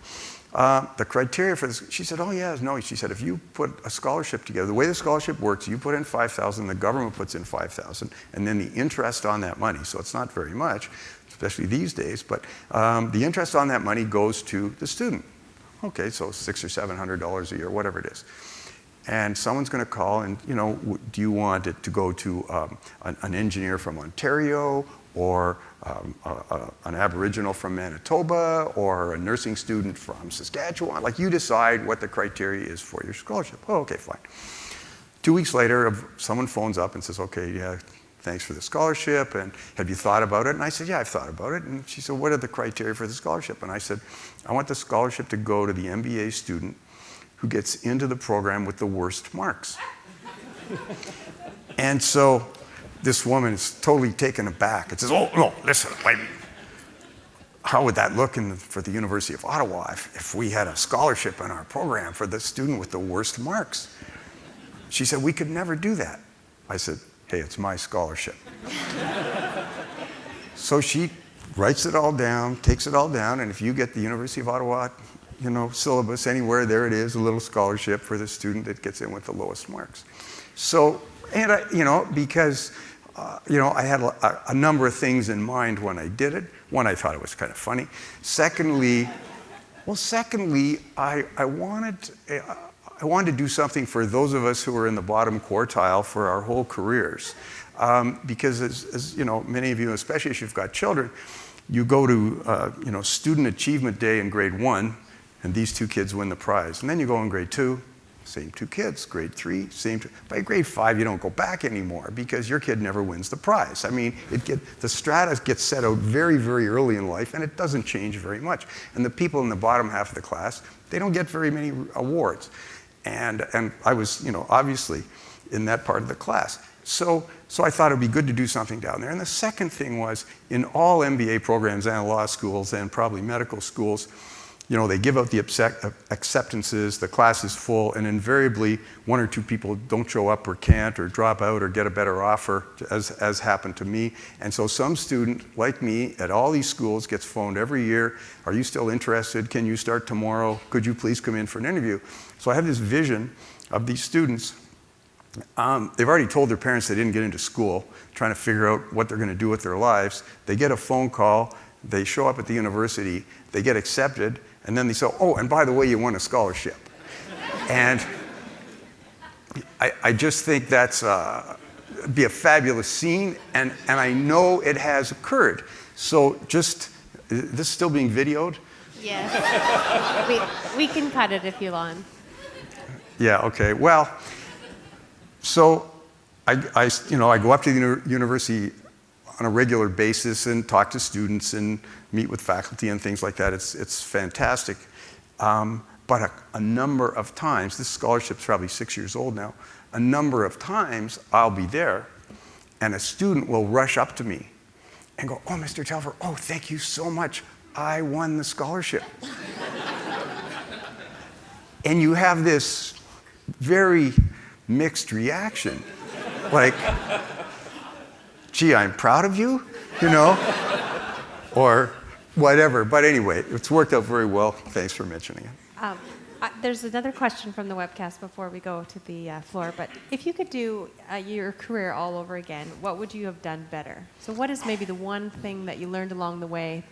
The criteria for this, she said, oh yeah, no. She said, if you put a scholarship together, the way the scholarship works, you put in $5,000, the government puts in $5,000, and then the interest on that money, so it's not very much, especially these days, but the interest on that money goes to the student. Okay, so $600 or $700 a year, whatever it is. And someone's going to call and, you know, do you want it to go to an engineer from Ontario, or an Aboriginal from Manitoba, or a nursing student from Saskatchewan? Like, you decide what the criteria is for your scholarship. Oh, okay, fine. 2 weeks later, someone phones up and says, okay, yeah, thanks for the scholarship, and have you thought about it? And I said, yeah, I've thought about it. And she said, what are the criteria for the scholarship? And I said, I want the scholarship to go to the MBA student who gets into the program with the worst marks. And so this woman is totally taken aback and says, oh, no, listen, wait. How would that look for the University of Ottawa if we had a scholarship in our program for the student with the worst marks? She said, we could never do that. I said, hey, it's my scholarship. So she writes it all down, takes it all down, and if you get the University of Ottawa, you know, syllabus anywhere, there it is, a little scholarship for the student that gets in with the lowest marks. So, and I, you know, because you know, I had a number of things in mind when I did it. One, I thought it was kind of funny. Secondly, I wanted, I wanted to do something for those of us who are in the bottom quartile for our whole careers. Because as you know, many of you, especially if you've got children, you go to Student Achievement Day in grade 1, and these 2 kids win the prize. And then you go in grade 2, same 2 kids. Grade 3, same 2. By grade 5, you don't go back anymore because your kid never wins the prize. I mean, the strata gets set out very, very early in life, and it doesn't change very much. And the people in the bottom half of the class, they don't get very many awards. And I was, obviously in that part of the class. So I thought it would be good to do something down there. And the second thing was, in all MBA programs and law schools and probably medical schools, they give out the acceptances, the class is full, and invariably 1 or 2 people don't show up or can't or drop out or get a better offer, as happened to me. And so some student like me at all these schools gets phoned every year, are you still interested? Can you start tomorrow? Could you please come in for an interview? So I have this vision of these students. They've already told their parents they didn't get into school, trying to figure out what they're going to do with their lives. They get a phone call, they show up at the university, they get accepted, and then they say, oh, and by the way, you won a scholarship. And I just think that's be a fabulous scene, and I know it has occurred. So this is still being videoed? Yes. we can cut it if you want. Yeah, okay. Well, so I go up to the university on a regular basis and talk to students and meet with faculty and things like that. It's fantastic. But a number of times, this scholarship's probably 6 years old now, a number of times I'll be there and a student will rush up to me and go, oh, Mr. Telfer, oh, thank you so much. I won the scholarship. And you have this very mixed reaction. Like, gee, I'm proud of you, or whatever. But anyway, it's worked out very well. Thanks for mentioning it. There's another question from the webcast before we go to the floor. But if you could do your career all over again, what would you have done better? So what is maybe the one thing that you learned along the way?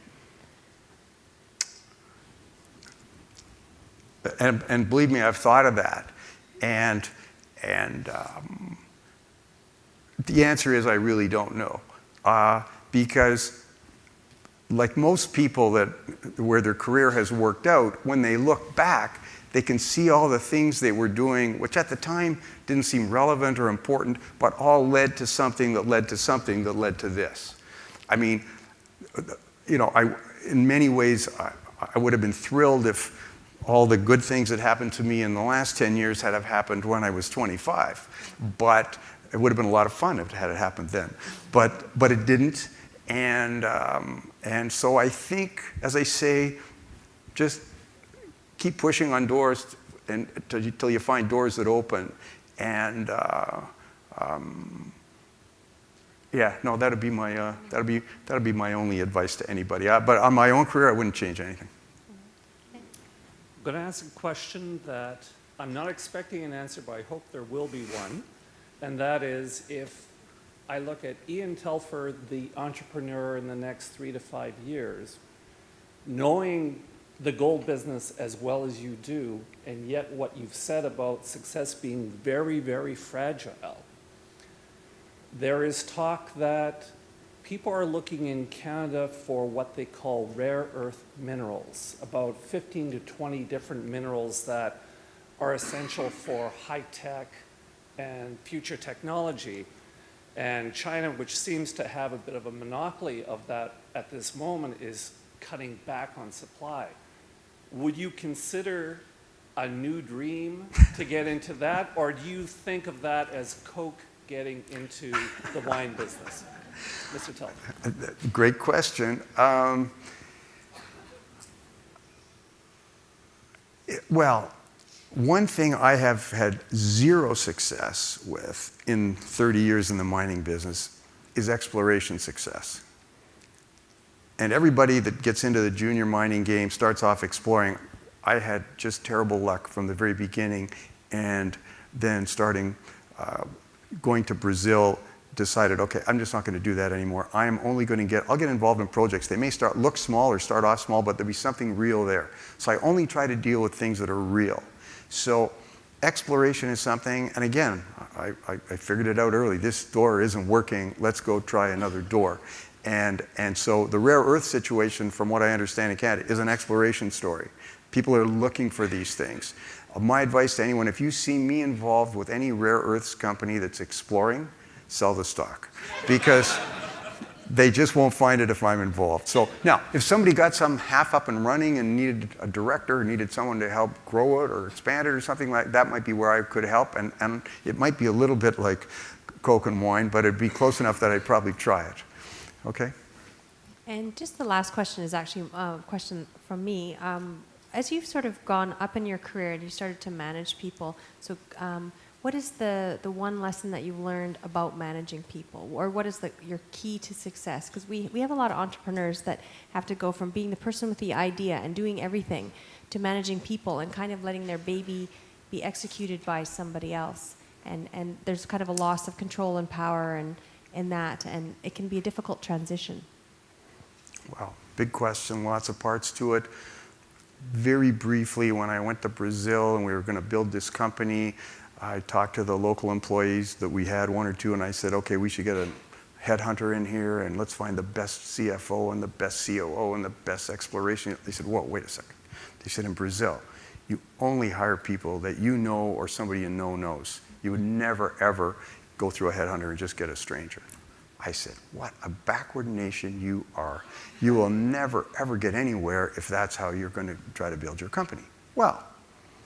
And believe me, I've thought of that. And the answer is I really don't know. Because like most people where their career has worked out, when they look back, they can see all the things they were doing, which at the time didn't seem relevant or important, but all led to something that led to something that led to this. I mean, in many ways, I would have been thrilled if all the good things that happened to me in the last 10 years had have happened when I was 25. But it would have been a lot of fun if it had happened then. But it didn't. And so I think, as I say, just keep pushing on doors until you find doors that open. And that'd be my only advice to anybody. But on my own career, I wouldn't change anything. I'm going to ask a question that I'm not expecting an answer, but I hope there will be one. And that is, if I look at Ian Telfer, the entrepreneur in the next 3 to 5 years, knowing the gold business as well as you do, and yet what you've said about success being very, very fragile, there is talk that people are looking in Canada for what they call rare earth minerals, about 15 to 20 different minerals that are essential for high-tech and future technology. And China, which seems to have a bit of a monopoly of that at this moment, is cutting back on supply. Would you consider a new dream to get into that, or do you think of that as Coke getting into the wine business? Mr. Telfer. Great question. Well, one thing I have had zero success with in 30 years in the mining business is exploration success. And everybody that gets into the junior mining game starts off exploring. I had just terrible luck from the very beginning, and then going to Brazil, decided, okay, I'm just not going to do that anymore. I'm only going to I'll get involved in projects. They may look small or start off small, but there'll be something real there. So I only try to deal with things that are real. So exploration is something, and again, I figured it out early. This door isn't working. Let's go try another door. And so the rare earth situation, from what I understand in Canada, is an exploration story. People are looking for these things. My advice to anyone, if you see me involved with any rare earths company that's exploring, sell the stock. Because they just won't find it if I'm involved. So now, if somebody got some half up and running and needed a director, or needed someone to help grow it or expand it or something like that, might be where I could help. And it might be a little bit like Coke and wine, but it'd be close enough that I'd probably try it. Okay? And just the last question is actually a question from me. As you've sort of gone up in your career and you started to manage people, so what is the one lesson that you've learned about managing people? Or what is your key to success? Because we have a lot of entrepreneurs that have to go from being the person with the idea and doing everything to managing people and kind of letting their baby be executed by somebody else. And there's kind of a loss of control and power in that, and it can be a difficult transition. Wow, big question, lots of parts to it. Very briefly, when I went to Brazil and we were going to build this company, I talked to the local employees that we had, one or two, and I said, okay, we should get a headhunter in here and let's find the best CFO and the best COO and the best exploration. They said, whoa, wait a second. They said, in Brazil, you only hire people that you know or somebody you know knows. You would never, ever go through a headhunter and just get a stranger. I said, what a backward nation you are. You will never, ever get anywhere if that's how you're going to try to build your company. Well,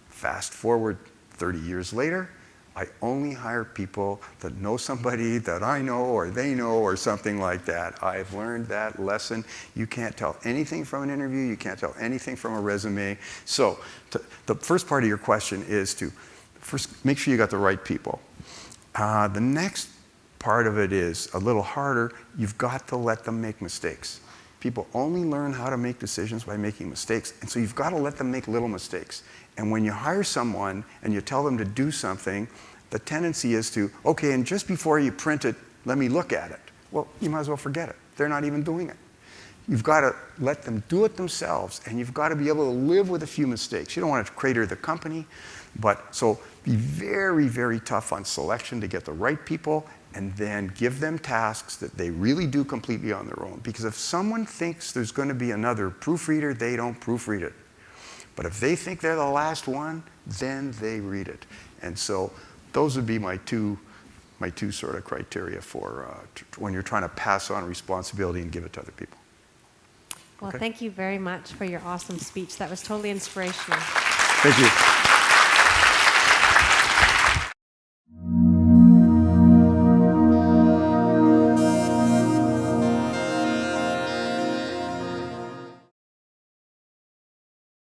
fast forward 30 years later, I only hire people that know somebody that I know or they know or something like that. I've learned that lesson. You can't tell anything from an interview. You can't tell anything from a resume. So the first part of your question is to first make sure you got the right people. The next part of it is a little harder. You've got to let them make mistakes. People only learn how to make decisions by making mistakes, and so you've got to let them make little mistakes. And when you hire someone and you tell them to do something, the tendency is to, okay, and just before you print it, let me look at it. Well, you might as well forget it. They're not even doing it. You've got to let them do it themselves, and you've got to be able to live with a few mistakes. You don't want to crater the company, but so be very, very tough on selection to get the right people, and then give them tasks that they really do completely on their own. Because if someone thinks there's going to be another proofreader, they don't proofread it. But if they think they're the last one, then they read it. And so those would be my two sort of criteria for when you're trying to pass on responsibility and give it to other people. Well, Okay. thank you very much for your awesome speech. That was totally inspirational. Thank you.